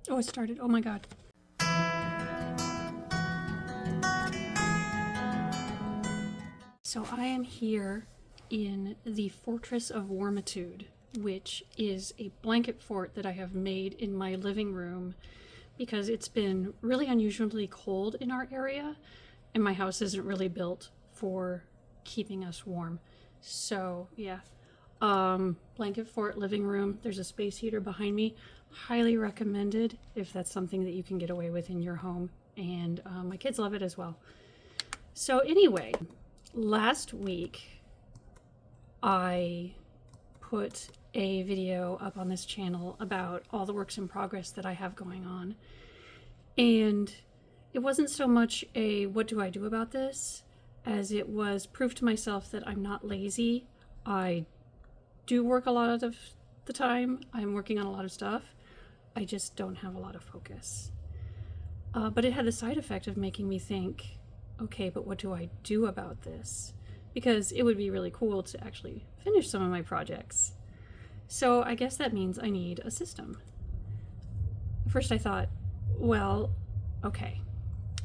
Oh, it started. Oh my God. So I am here in the Fortress of Warmitude, which is a blanket fort that I have made in my living room because it's been really unusually cold in our area and my house isn't really built for keeping us warm. So yeah, blanket fort, living room. There's a space heater behind me. Highly recommended if that's something that you can get away with in your home. And my kids love it as well. So anyway, last week I put a video up on this channel about all the works in progress that I have going on. And it wasn't so much a what do I do about this as it was proof to myself that I'm not lazy. I do work a lot of the time. I'm working on a lot of stuff. I just don't have a lot of focus. But it had the side effect of making me think, okay, but what do I do about this? Because it would be really cool to actually finish some of my projects. So I guess that means I need a system. First I thought, well, okay,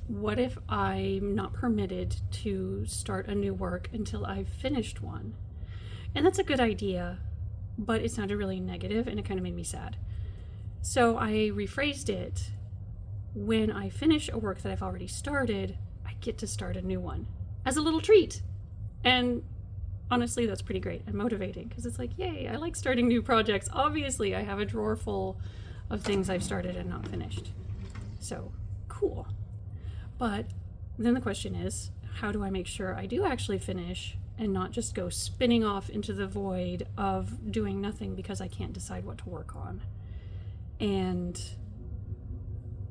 what if I'm not permitted to start a new work until I've finished one? And that's a good idea, but it sounded really negative and it kind of made me sad. So I rephrased it. When I finish a work that I've already started, I get to start a new one as a little treat. And honestly, that's pretty great and motivating because it's like, yay, I like starting new projects. Obviously, I have a drawer full of things I've started and not finished. So cool. But then the question is, how do I make sure I do actually finish and not just go spinning off into the void of doing nothing because I can't decide what to work on? And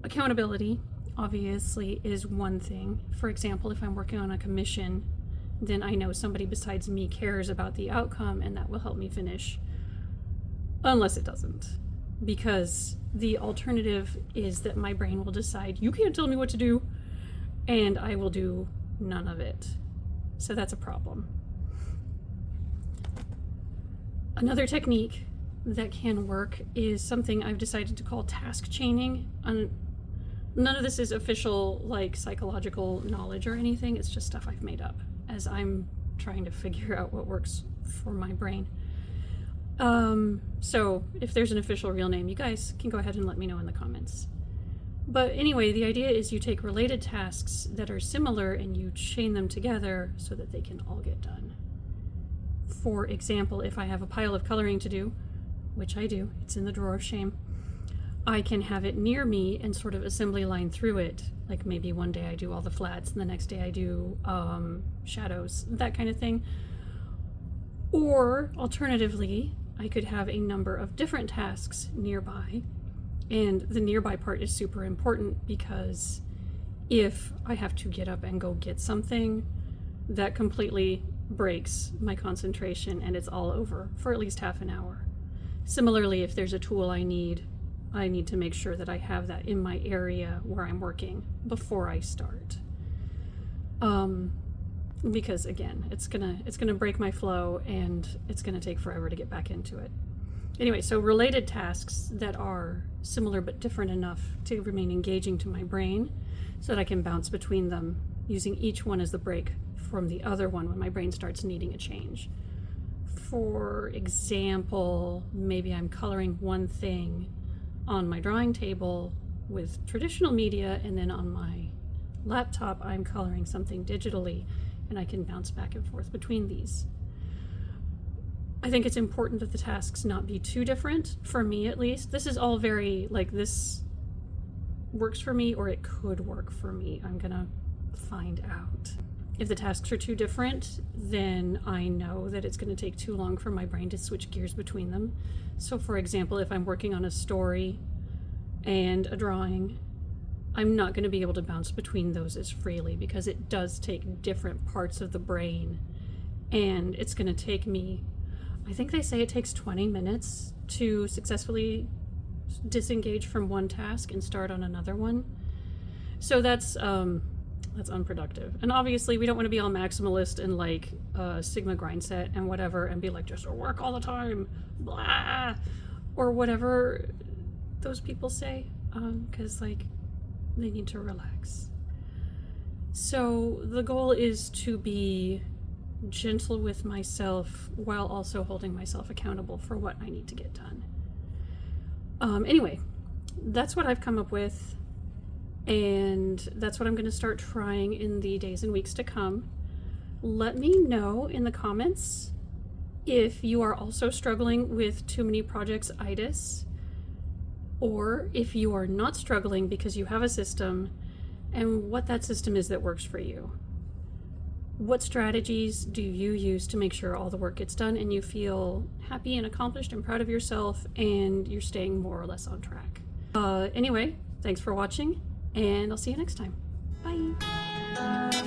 accountability, obviously, is one thing. For example, if I'm working on a commission, then I know somebody besides me cares about the outcome and that will help me finish. Unless it doesn't. Because the alternative is that my brain will decide, you can't tell me what to do, and I will do none of it. So that's a problem. Another technique that can work is something I've decided to call task chaining. None of this is official, like, psychological knowledge or anything. It's just stuff I've made up as I'm trying to figure out what works for my brain. So if there's an official real name, you guys can go ahead and let me know in the comments. But anyway, the idea is you take related tasks that are similar and you chain them together so that they can all get done. For example, if I have a pile of coloring to do, which I do, it's in the drawer of shame, I can have it near me and sort of assembly line through it. Like maybe one day I do all the flats and the next day I do shadows, that kind of thing. Or alternatively, I could have a number of different tasks nearby. And the nearby part is super important because if I have to get up and go get something, that completely breaks my concentration and it's all over for at least half an hour. Similarly, if there's a tool I need to make sure that I have that in my area where I'm working before I start. Because again, it's gonna break my flow and it's gonna take forever to get back into it. Anyway, so related tasks that are similar but different enough to remain engaging to my brain so that I can bounce between them, using each one as the break from the other one when my brain starts needing a change. For example, maybe I'm coloring one thing on my drawing table with traditional media, and then on my laptop I'm coloring something digitally, and I can bounce back and forth between these. I think it's important that the tasks not be too different, for me at least. This is all very, like, this works for me or it could work for me. I'm gonna find out. If the tasks are too different, then I know that it's gonna take too long for my brain to switch gears between them. So for example, if I'm working on a story and a drawing, I'm not gonna be able to bounce between those as freely because it does take different parts of the brain, and it's gonna take me, I think they say it takes 20 minutes to successfully disengage from one task and start on another one. So that's unproductive. And obviously we don't want to be all maximalist and like Sigma grind set and whatever and be like just work all the time, blah, or whatever those people say. because like they need to relax. So the goal is to be gentle with myself while also holding myself accountable for what I need to get done. Anyway, that's what I've come up with, and that's what I'm going to start trying in the days and weeks to come. Let me know in the comments if you are also struggling with too many projects-itis, or if you are not struggling because you have a system, and what that system is that works for you. What strategies do you use to make sure all the work gets done and you feel happy and accomplished and proud of yourself and you're staying more or less on track? Anyway, thanks for watching, and I'll see you next time. Bye.